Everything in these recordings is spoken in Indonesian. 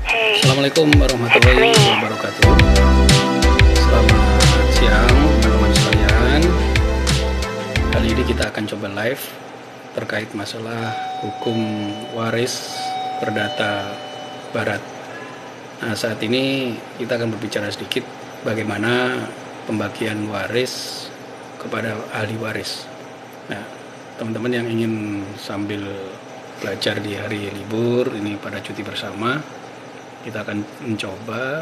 Assalamualaikum warahmatullahi wabarakatuh. Selamat siang teman-teman sekalian. Kali ini kita akan coba live terkait masalah hukum waris perdata barat. Nah, saat ini kita akan berbicara sedikit bagaimana pembagian waris kepada ahli waris. Nah, teman-teman yang ingin sambil belajar di hari libur ini pada cuti bersama, kita akan mencoba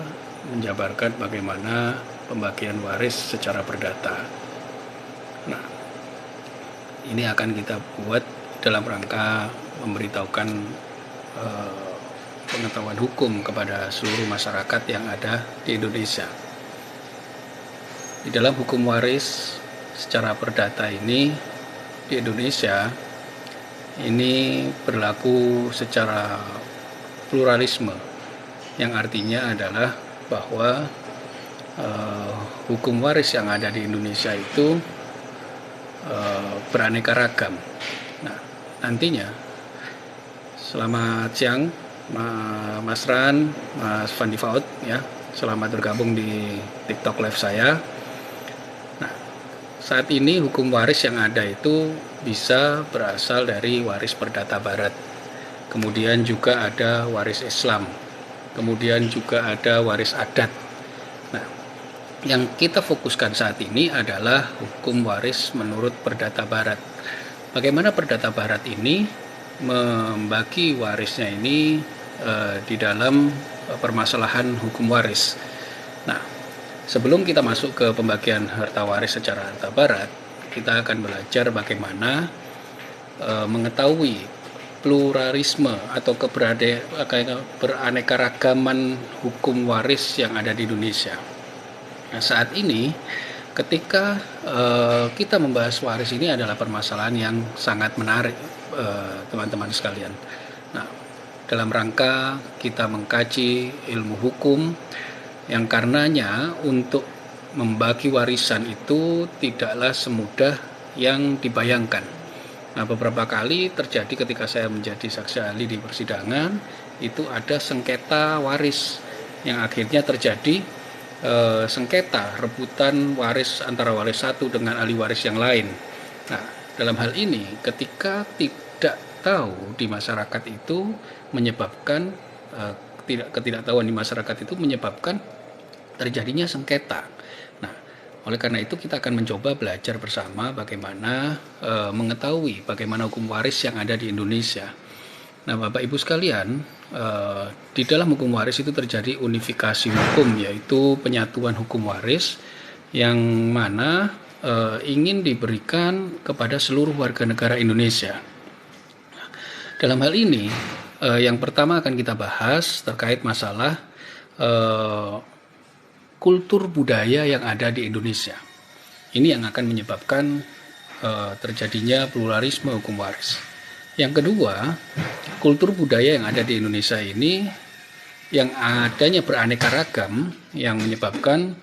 menjabarkan bagaimana pembagian waris secara perdata. Nah, ini akan kita buat dalam rangka memberitahukan pengetahuan hukum kepada seluruh masyarakat yang ada di Indonesia. Di dalam hukum waris secara perdata ini di Indonesia ini berlaku secara pluralisme, yang artinya adalah bahwa hukum waris yang ada di Indonesia itu beraneka ragam. Nah, nantinya selamat siang Mas Ran, Mas Fandi Faud ya, selamat bergabung di TikTok live saya. Nah, saat ini hukum waris yang ada itu bisa berasal dari waris perdata barat, kemudian juga ada waris Islam, kemudian juga ada waris adat. Nah, yang kita fokuskan saat ini adalah hukum waris menurut perdata barat. Bagaimana perdata barat ini membagi warisnya ini di dalam permasalahan hukum waris. Nah, sebelum kita masuk ke pembagian harta waris secara harta barat, kita akan belajar bagaimana mengetahui pluralisme atau beraneka-ragaman hukum waris yang ada di Indonesia. Nah, saat ini ketika kita membahas waris ini adalah permasalahan yang sangat menarik, teman-teman sekalian. Nah, dalam rangka kita mengkaji ilmu hukum yang karenanya untuk membagi warisan itu tidaklah semudah yang dibayangkan. Nah, beberapa kali terjadi ketika saya menjadi saksi ahli di persidangan, itu ada sengketa waris yang akhirnya terjadi sengketa rebutan waris antara waris satu dengan ahli waris yang lain. Nah, dalam hal ini ketika tidak tahu di masyarakat itu menyebabkan ketidaktahuan di masyarakat itu menyebabkan terjadinya sengketa. Oleh karena itu kita akan mencoba belajar bersama bagaimana mengetahui bagaimana hukum waris yang ada di Indonesia. Nah, Bapak Ibu sekalian, di dalam hukum waris itu terjadi unifikasi hukum, yaitu penyatuan hukum waris yang mana ingin diberikan kepada seluruh warga negara Indonesia. Dalam hal ini, yang pertama akan kita bahas terkait masalah kultur budaya yang ada di Indonesia. Ini yang akan menyebabkan terjadinya pluralisme hukum waris. Yang kedua, kultur budaya yang ada di Indonesia ini yang adanya beraneka ragam yang menyebabkan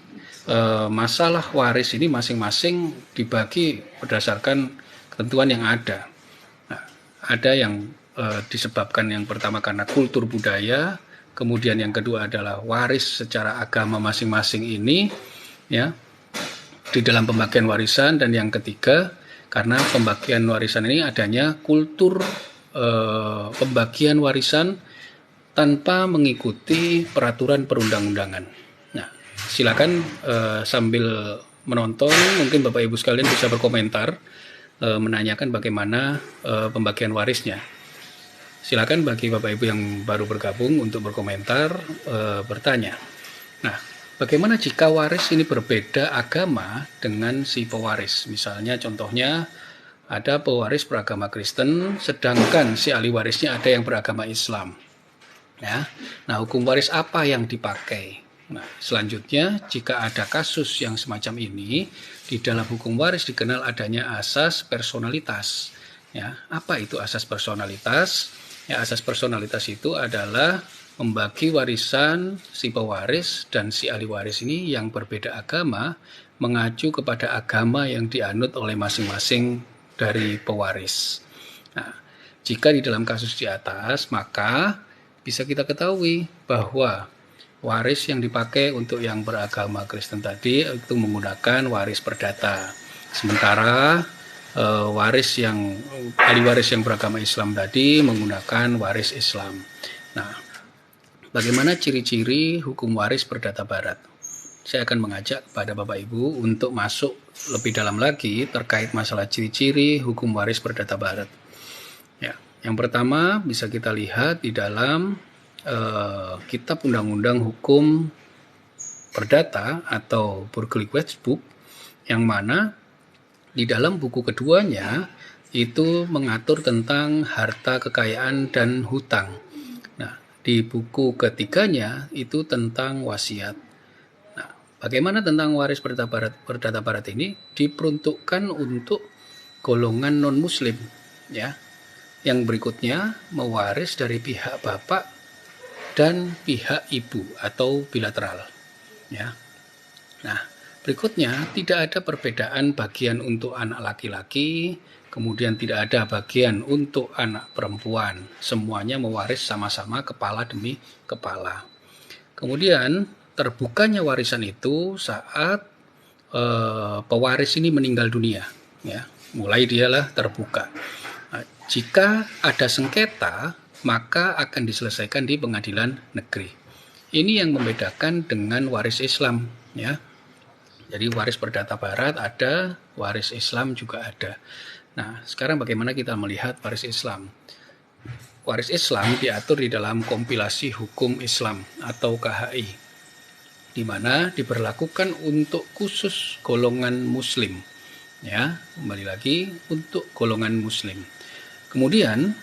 masalah waris ini masing-masing dibagi berdasarkan ketentuan yang ada. Nah, ada yang disebabkan yang pertama karena kultur budaya, kemudian yang kedua adalah waris secara agama masing-masing ini ya di dalam pembagian warisan, dan yang ketiga karena pembagian warisan ini adanya kultur pembagian warisan tanpa mengikuti peraturan perundang-undangan. Nah, silakan sambil menonton mungkin Bapak Ibu sekalian bisa berkomentar menanyakan bagaimana pembagian warisnya. Silakan bagi Bapak Ibu yang baru bergabung untuk berkomentar, bertanya. Nah, bagaimana jika waris ini berbeda agama dengan si pewaris? Misalnya contohnya ada pewaris beragama Kristen, sedangkan si ahli warisnya ada yang beragama Islam. Ya, nah hukum waris apa yang dipakai? Nah, selanjutnya jika ada kasus yang semacam ini, di dalam hukum waris dikenal adanya asas personalitas. Ya, apa itu asas personalitas? Ya, asas personalitas itu adalah membagi warisan si pewaris dan si ahli waris ini yang berbeda agama mengacu kepada agama yang dianut oleh masing-masing dari pewaris. Nah, jika di dalam kasus di atas, maka bisa kita ketahui bahwa waris yang dipakai untuk yang beragama Kristen tadi itu menggunakan waris perdata. Sementara ahli waris yang beragama Islam tadi menggunakan waris Islam. Nah, bagaimana ciri-ciri hukum waris perdata Barat? Saya akan mengajak kepada Bapak Ibu untuk masuk lebih dalam lagi terkait masalah ciri-ciri hukum waris perdata Barat. Ya, yang pertama bisa kita lihat di dalam Kitab Undang-Undang Hukum Perdata atau Burgerlijk Wetboek, yang mana di dalam buku keduanya itu mengatur tentang harta kekayaan dan hutang. Nah, di buku ketiganya itu tentang wasiat. Nah, bagaimana tentang waris perdata Barat ini diperuntukkan untuk golongan non-Muslim, ya. Yang berikutnya mewaris dari pihak bapak dan pihak ibu atau bilateral, ya. Nah, berikutnya tidak ada perbedaan bagian untuk anak laki-laki, kemudian tidak ada bagian untuk anak perempuan. Semuanya mewaris sama-sama kepala demi kepala. Kemudian terbukanya warisan itu saat pewaris ini meninggal dunia, ya. Mulai dialah terbuka. Nah, jika ada sengketa, maka akan diselesaikan di pengadilan negeri. Ini yang membedakan dengan waris Islam, ya. Jadi waris perdata Barat ada, waris Islam juga ada. Nah, sekarang bagaimana kita melihat waris Islam? Waris Islam diatur di dalam kompilasi hukum Islam atau KHI, di mana diberlakukan untuk khusus golongan Muslim, ya. Kembali lagi untuk golongan Muslim. Kemudian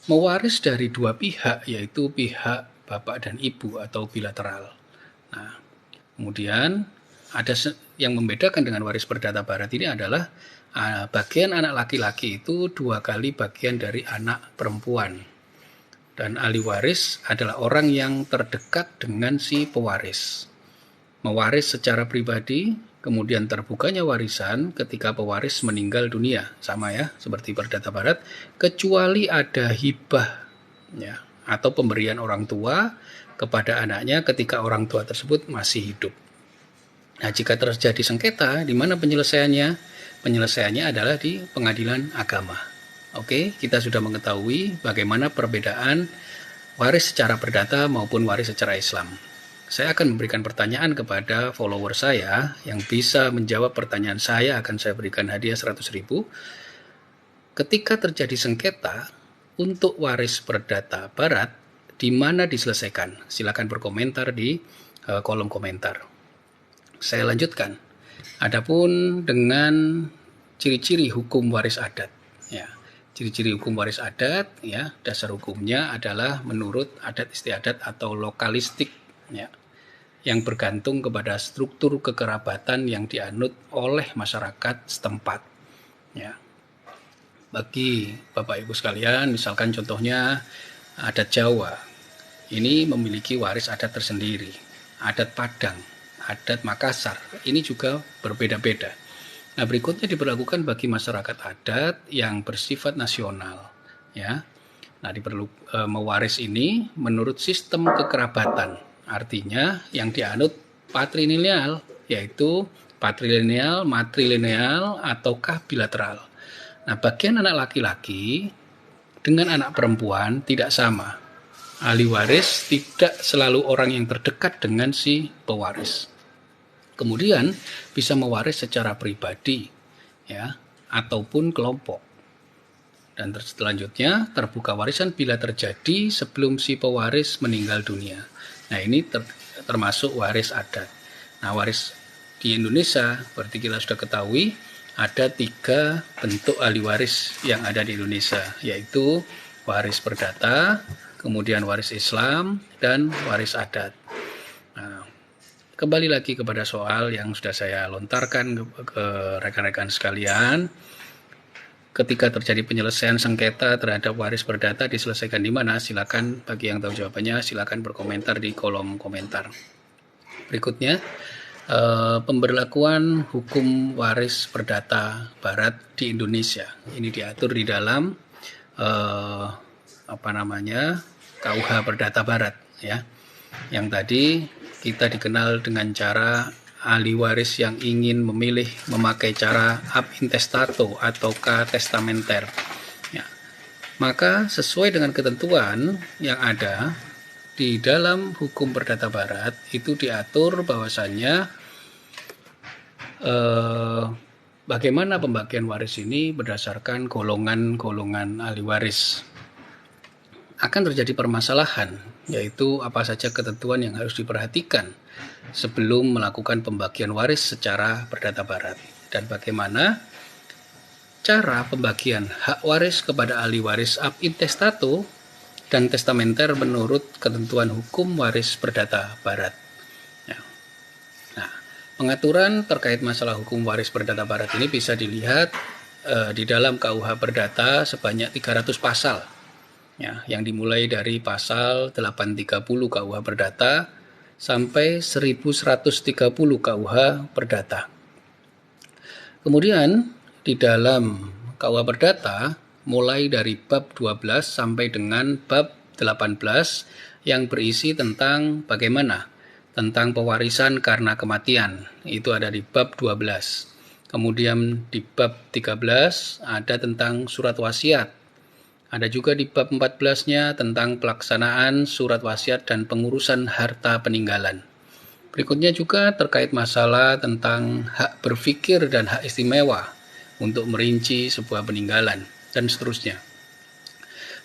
mewaris dari dua pihak, yaitu pihak bapak dan ibu atau bilateral. Nah, kemudian ada yang membedakan dengan waris perdata Barat ini adalah bagian anak laki-laki itu 2 kali bagian dari anak perempuan. Dan ahli waris adalah orang yang terdekat dengan si pewaris. Mewaris secara pribadi, kemudian terbukanya warisan ketika pewaris meninggal dunia, sama ya seperti perdata Barat, kecuali ada hibah, ya, atau pemberian orang tua kepada anaknya ketika orang tua tersebut masih hidup. Nah, jika terjadi sengketa, di mana penyelesaiannya? Penyelesaiannya adalah di pengadilan agama. Oke, kita sudah mengetahui bagaimana perbedaan waris secara perdata maupun waris secara Islam. Saya akan memberikan pertanyaan kepada follower saya yang bisa menjawab pertanyaan saya, akan saya berikan hadiah 100.000. Ketika terjadi sengketa untuk waris perdata Barat, di mana diselesaikan? Silakan berkomentar di kolom komentar. Saya lanjutkan. Adapun dengan ciri-ciri hukum waris adat, ya. Ciri-ciri hukum waris adat, ya, dasar hukumnya adalah menurut adat istiadat atau lokalistik, ya, yang bergantung kepada struktur kekerabatan yang dianut oleh masyarakat setempat, ya. Bagi Bapak Ibu sekalian, misalkan contohnya adat Jawa, ini memiliki waris adat tersendiri. Adat Padang, adat Makassar, ini juga berbeda-beda. Nah, berikutnya diberlakukan bagi masyarakat adat yang bersifat nasional, ya. Nah, mewaris ini menurut sistem kekerabatan. Artinya yang dianut patrilineal, yaitu patrilineal, matrilineal, ataukah bilateral. Nah, bagian anak laki-laki dengan anak perempuan tidak sama. Ahli waris tidak selalu orang yang terdekat dengan si pewaris. Kemudian bisa mewaris secara pribadi, ya, ataupun kelompok. Dan selanjutnya terbuka warisan bila terjadi sebelum si pewaris meninggal dunia. Nah, ini termasuk waris adat. Nah, waris di Indonesia seperti kita sudah ketahui ada 3 bentuk ahli waris yang ada di Indonesia, yaitu waris perdata, kemudian waris Islam, dan waris adat. Nah, kembali lagi kepada soal yang sudah saya lontarkan ke rekan-rekan sekalian. Ketika terjadi penyelesaian sengketa terhadap waris perdata diselesaikan di mana? Silakan bagi yang tahu jawabannya, silakan berkomentar di kolom komentar. Berikutnya, pemberlakuan hukum waris perdata Barat di Indonesia. Ini diatur di dalam KUH Perdata Barat ya. Yang tadi kita dikenal dengan cara ahli waris yang ingin memilih memakai cara ab intestato atau testamenter ya. Maka sesuai dengan ketentuan yang ada di dalam hukum Perdata Barat itu diatur bahwasannya bagaimana pembagian waris ini berdasarkan golongan-golongan ahli waris. Akan terjadi permasalahan, yaitu apa saja ketentuan yang harus diperhatikan sebelum melakukan pembagian waris secara Perdata Barat, dan bagaimana cara pembagian hak waris kepada ahli waris ab intestato dan testamenter menurut ketentuan hukum waris Perdata Barat. Nah, pengaturan terkait masalah hukum waris Perdata Barat ini bisa dilihat di dalam KUH Perdata sebanyak 300 pasal. Ya, yang dimulai dari pasal 830 KUH Perdata sampai 1130 KUH Perdata. Kemudian di dalam KUH Perdata mulai dari bab 12 sampai dengan bab 18 yang berisi tentang bagaimana tentang pewarisan karena kematian. Itu ada di bab 12. Kemudian di bab 13 ada tentang surat wasiat. Ada juga di bab 14-nya tentang pelaksanaan surat wasiat dan pengurusan harta peninggalan. Berikutnya juga terkait masalah tentang hak berpikir dan hak istimewa untuk merinci sebuah peninggalan dan seterusnya.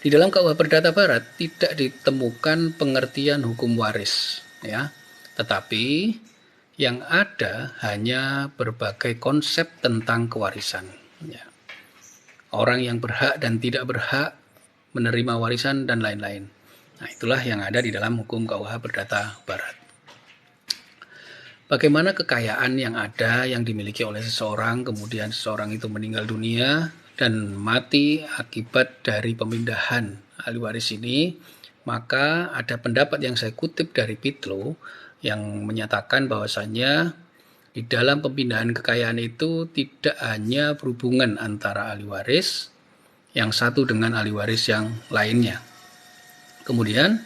Di dalam KUH Perdata Barat tidak ditemukan pengertian hukum waris, ya. Tetapi yang ada hanya berbagai konsep tentang kewarisan, ya. Orang yang berhak dan tidak berhak menerima warisan dan lain-lain. Nah, itulah yang ada di dalam hukum KUH Perdata Barat. Bagaimana kekayaan yang ada yang dimiliki oleh seseorang, kemudian seseorang itu meninggal dunia dan mati akibat dari pemindahan ahli waris ini, maka ada pendapat yang saya kutip dari Pitlo yang menyatakan bahwasannya di dalam pemindahan kekayaan itu tidak hanya berhubungan antara ahli waris yang satu dengan ahli waris yang lainnya. Kemudian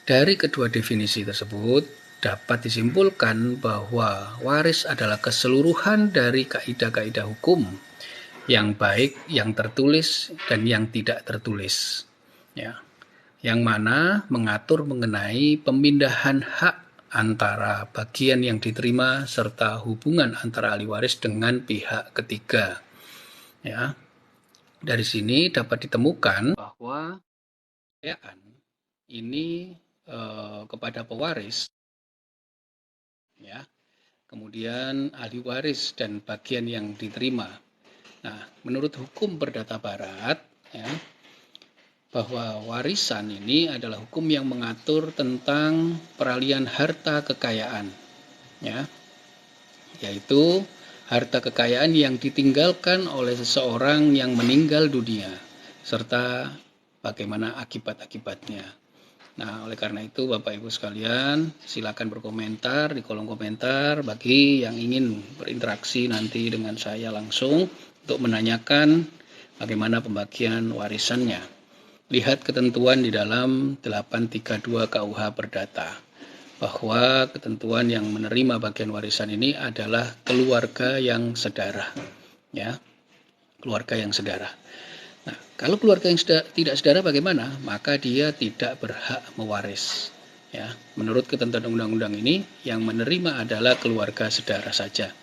dari kedua definisi tersebut dapat disimpulkan bahwa waris adalah keseluruhan dari kaidah-kaidah hukum yang baik, yang tertulis dan yang tidak tertulis, ya, yang mana mengatur mengenai pemindahan hak antara bagian yang diterima serta hubungan antara ahli waris dengan pihak ketiga. Ya, dari sini dapat ditemukan bahwa kekayaan ini kepada pewaris, ya, kemudian ahli waris dan bagian yang diterima. Nah, menurut hukum Perdata Barat, ya, bahwa warisan ini adalah hukum yang mengatur tentang peralihan harta kekayaan, ya, yaitu harta kekayaan yang ditinggalkan oleh seseorang yang meninggal dunia serta bagaimana akibat-akibatnya. Nah, oleh karena itu Bapak Ibu sekalian, silakan berkomentar di kolom komentar bagi yang ingin berinteraksi nanti dengan saya langsung untuk menanyakan bagaimana pembagian warisannya. Lihat ketentuan di dalam 832 KUH Perdata bahwa ketentuan yang menerima bagian warisan ini adalah keluarga yang sedara, ya, keluarga yang sedara. Nah, kalau keluarga yang tidak sedara bagaimana? Maka dia tidak berhak mewaris, ya. Menurut ketentuan undang-undang ini yang menerima adalah keluarga sedara saja.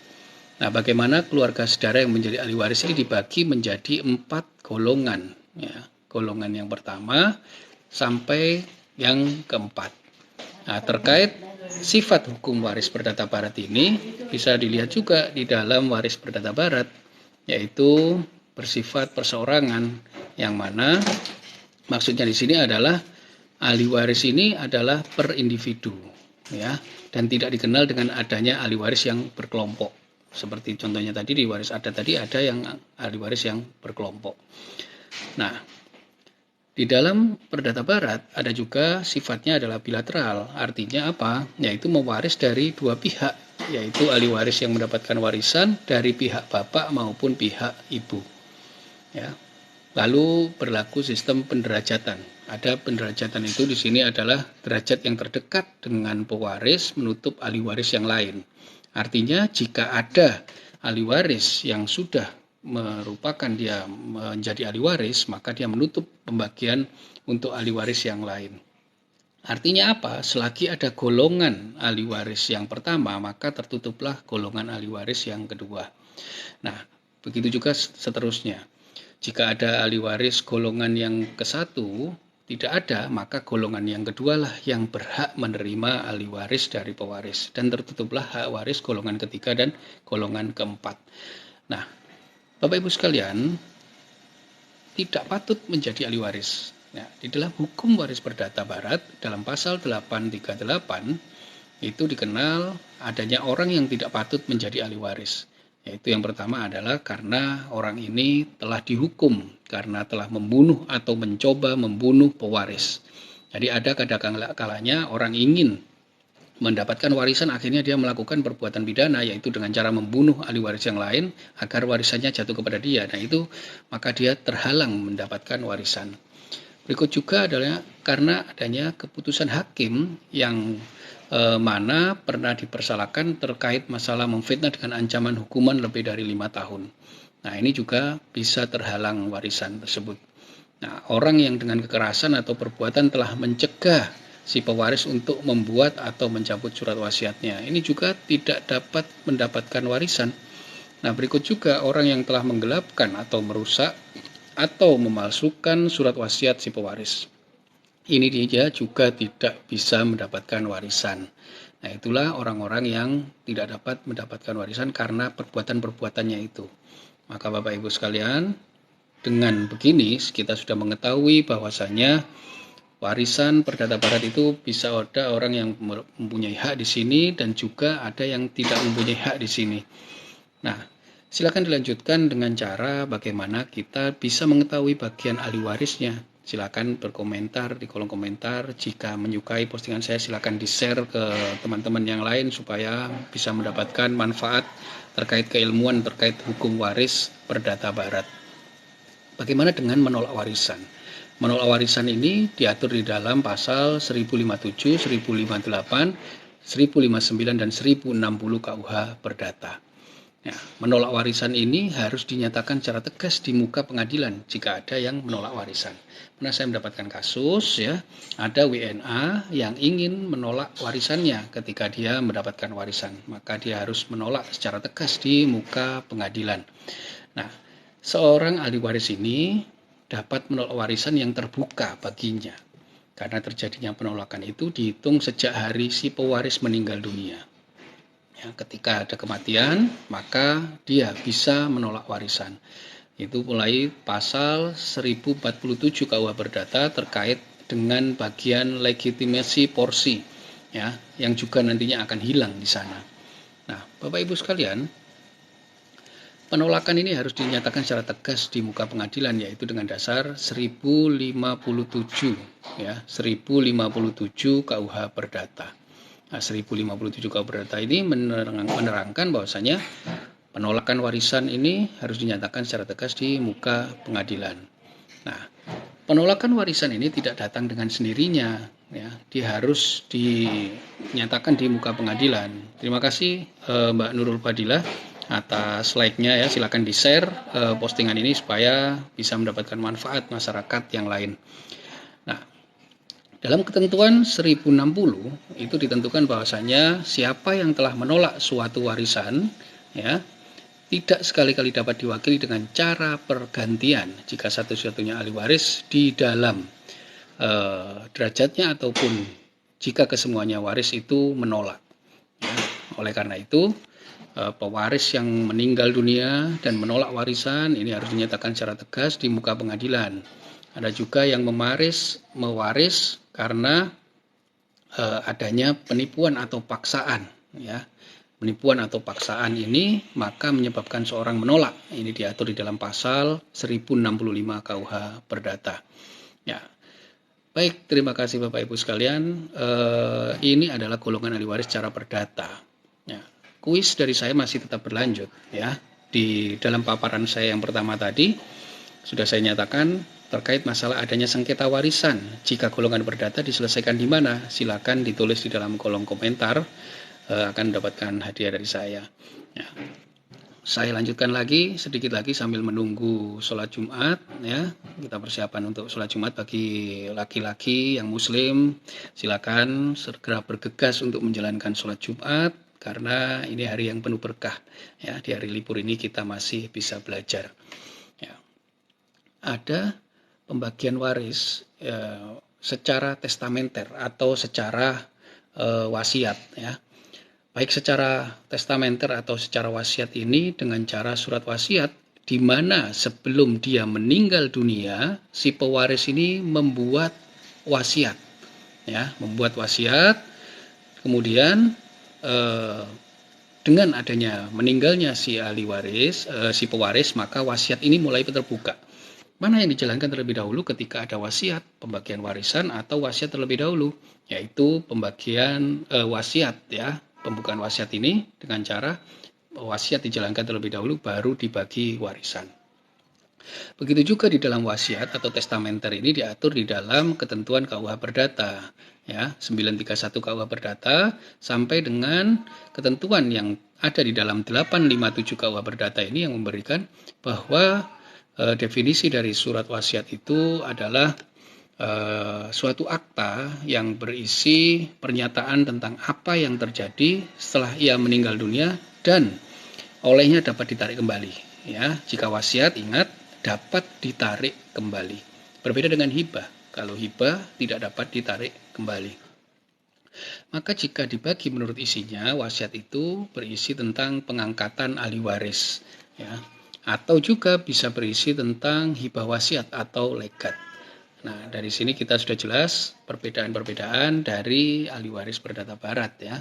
Nah, bagaimana keluarga sedara yang menjadi ahli waris ini dibagi menjadi 4 golongan, ya. Golongan yang pertama sampai yang keempat. Nah, terkait sifat hukum waris Perdata Barat ini bisa dilihat juga di dalam waris Perdata Barat, yaitu bersifat perseorangan, yang mana maksudnya di sini adalah ahli waris ini adalah per individu, ya, dan tidak dikenal dengan adanya ahli waris yang berkelompok. Seperti contohnya tadi di waris adat tadi ada yang ahli waris yang berkelompok. Nah, di dalam Perdata Barat ada juga sifatnya adalah bilateral. Artinya apa? Yaitu mewaris dari dua pihak, yaitu ahli waris yang mendapatkan warisan dari pihak bapak maupun pihak ibu. Ya. Lalu berlaku sistem penderajatan. Ada penderajatan itu di sini adalah derajat yang terdekat dengan pewaris menutup ahli waris yang lain. Artinya jika ada ahli waris yang sudah merupakan dia menjadi ahli waris, maka dia menutup pembagian untuk ahli waris yang lain. Artinya apa? Selagi ada golongan ahli waris yang pertama, maka tertutuplah golongan ahli waris yang kedua. Nah, begitu juga seterusnya. Jika ada ahli waris golongan yang ke-1 tidak ada, maka golongan yang kedua lah yang berhak menerima ahli waris dari pewaris. Dan tertutuplah hak waris golongan ketiga dan golongan keempat. Nah, Bapak Ibu sekalian, tidak patut menjadi ahli waris. Nah, di dalam hukum waris perdata barat, dalam pasal 838, itu dikenal adanya orang yang tidak patut menjadi ahli waris. Yaitu yang pertama adalah karena orang ini telah dihukum karena telah membunuh atau mencoba membunuh pewaris. Jadi ada kadang-kalanya orang ingin mendapatkan warisan, akhirnya dia melakukan perbuatan pidana, yaitu dengan cara membunuh ahli waris yang lain agar warisannya jatuh kepada dia. Nah itu maka dia terhalang mendapatkan warisan. Berikut juga adalah karena adanya keputusan hakim yang mana pernah dipersalahkan terkait masalah memfitnah dengan ancaman hukuman lebih dari 5 tahun. Nah ini juga bisa terhalang warisan tersebut. Nah orang yang dengan kekerasan atau perbuatan telah mencegah si pewaris untuk membuat atau mencabut surat wasiatnya, ini juga tidak dapat mendapatkan warisan. Nah berikut juga orang yang telah menggelapkan atau merusak atau memalsukan surat wasiat si pewaris. Ini dia juga tidak bisa mendapatkan warisan. Nah itulah orang-orang yang tidak dapat mendapatkan warisan karena perbuatan-perbuatannya itu. Maka Bapak Ibu sekalian, dengan begini kita sudah mengetahui bahwasanya warisan perdata barat itu bisa ada orang yang mempunyai hak di sini dan juga ada yang tidak mempunyai hak di sini. Nah, silakan dilanjutkan dengan cara bagaimana kita bisa mengetahui bagian ahli warisnya. Silakan berkomentar di kolom komentar. Jika menyukai postingan saya, silakan di-share ke teman-teman yang lain supaya bisa mendapatkan manfaat terkait keilmuan terkait hukum waris perdata barat. Bagaimana dengan menolak warisan? Menolak warisan ini diatur di dalam pasal 1057, 1058, 1059 dan 1060 KUH Perdata. Ya, menolak warisan ini harus dinyatakan secara tegas di muka pengadilan jika ada yang menolak warisan. Pernah saya mendapatkan kasus ya, ada WNA yang ingin menolak warisannya ketika dia mendapatkan warisan, maka dia harus menolak secara tegas di muka pengadilan. Nah, seorang ahli waris ini dapat menolak warisan yang terbuka baginya. Karena terjadinya penolakan itu dihitung sejak hari si pewaris meninggal dunia. Ya, ketika ada kematian, maka dia bisa menolak warisan. Itu mulai pasal 1047 KUH Perdata terkait dengan bagian legitimasi porsi, ya, yang juga nantinya akan hilang di sana. Nah, Bapak Ibu sekalian, penolakan ini harus dinyatakan secara tegas di muka pengadilan, yaitu dengan dasar 1057 ya, 1057 KUH Perdata. Nah, 1057 KUH Perdata ini menerangkan bahwasanya penolakan warisan ini harus dinyatakan secara tegas di muka pengadilan. Nah, penolakan warisan ini tidak datang dengan sendirinya, ya, dia harus dinyatakan di muka pengadilan. Terima kasih Mbak Nurul Fadilah atas like-nya ya, silakan di-share postingan ini supaya bisa mendapatkan manfaat masyarakat yang lain. Nah, dalam ketentuan 1060 itu ditentukan bahwasanya siapa yang telah menolak suatu warisan ya tidak sekali-kali dapat diwakili dengan cara pergantian jika satu-satunya ahli waris di dalam derajatnya ataupun jika kesemuanya waris itu menolak. Ya, oleh karena itu pewaris yang meninggal dunia dan menolak warisan ini harus dinyatakan secara tegas di muka pengadilan. Ada juga yang mewaris karena adanya penipuan atau paksaan, ya. Penipuan atau paksaan ini maka menyebabkan seorang menolak. Ini diatur di dalam pasal 1065 KUH Perdata. Ya. Baik, terima kasih Bapak Ibu sekalian. Ini adalah golongan ahli waris secara perdata. Ya. Kuis dari saya masih tetap berlanjut, ya. Di dalam paparan saya yang pertama tadi, sudah saya nyatakan terkait masalah adanya sengketa warisan. Jika golongan perdata diselesaikan di mana, silakan ditulis di dalam kolom komentar, akan mendapatkan hadiah dari saya. Ya. Saya lanjutkan lagi sedikit lagi sambil menunggu sholat Jumat, ya. Kita persiapan untuk sholat Jumat bagi laki-laki yang muslim. Silakan segera bergegas untuk menjalankan sholat Jumat karena ini hari yang penuh berkah, ya. Di hari libur ini kita masih bisa belajar, ya. Ada pembagian waris secara testamenter atau secara wasiat, ya. Baik secara testamenter atau secara wasiat ini dengan cara surat wasiat, di mana sebelum dia meninggal dunia, si pewaris ini membuat wasiat, ya, membuat wasiat. Kemudian dengan adanya meninggalnya si ahli waris, si pewaris, maka wasiat ini mulai terbuka. Mana yang dijalankan terlebih dahulu ketika ada wasiat, pembagian warisan atau wasiat terlebih dahulu, yaitu pembagian wasiat, ya. Pembukaan wasiat ini dengan cara wasiat dijalankan terlebih dahulu baru dibagi warisan. Begitu juga di dalam wasiat atau testamenter ini diatur di dalam ketentuan KUH Perdata, ya, 931 KUH Perdata sampai dengan ketentuan yang ada di dalam 857 KUH Perdata ini yang memberikan bahwa definisi dari surat wasiat itu adalah suatu akta yang berisi pernyataan tentang apa yang terjadi setelah ia meninggal dunia dan olehnya dapat ditarik kembali, ya. Jika wasiat, ingat, dapat ditarik kembali. Berbeda dengan hibah. Kalau hibah tidak dapat ditarik kembali. Maka jika dibagi menurut isinya, wasiat itu berisi tentang pengangkatan ahli waris, ya. Atau juga bisa berisi tentang hibah wasiat atau legat. Nah, dari sini kita sudah jelas perbedaan-perbedaan dari ahli waris perdata barat, ya.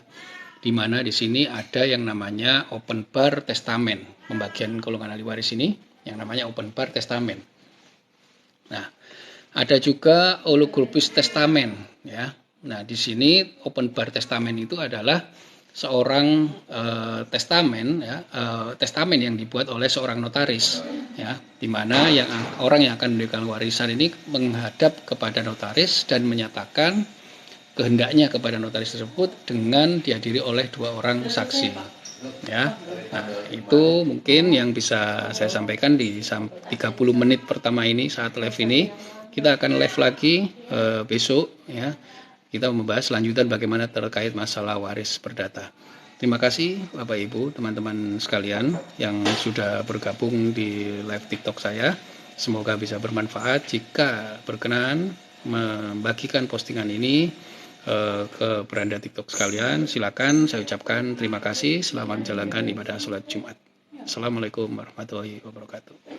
Di mana di sini ada yang namanya open bar testamen. Pembagian golongan ahli waris ini yang namanya open bar testamen. Nah, ada juga holographic testamen, ya. Nah, di sini open bar testamen itu adalah seorang testamen, ya, testamen yang dibuat oleh seorang notaris, ya, di mana orang yang akan memberikan warisan ini menghadap kepada notaris dan menyatakan kehendaknya kepada notaris tersebut dengan dihadiri oleh 2 orang saksi, ya. Nah, itu mungkin yang bisa saya sampaikan di 30 menit pertama ini saat live ini. Kita akan live lagi besok, ya. Kita membahas lanjutan bagaimana terkait masalah waris perdata. Terima kasih Bapak Ibu, teman-teman sekalian yang sudah bergabung di live TikTok saya. Semoga bisa bermanfaat. Jika berkenan membagikan postingan ini ke beranda TikTok sekalian, silakan. Saya ucapkan terima kasih. Selamat menjalankan ibadah sholat Jumat. Assalamualaikum warahmatullahi wabarakatuh.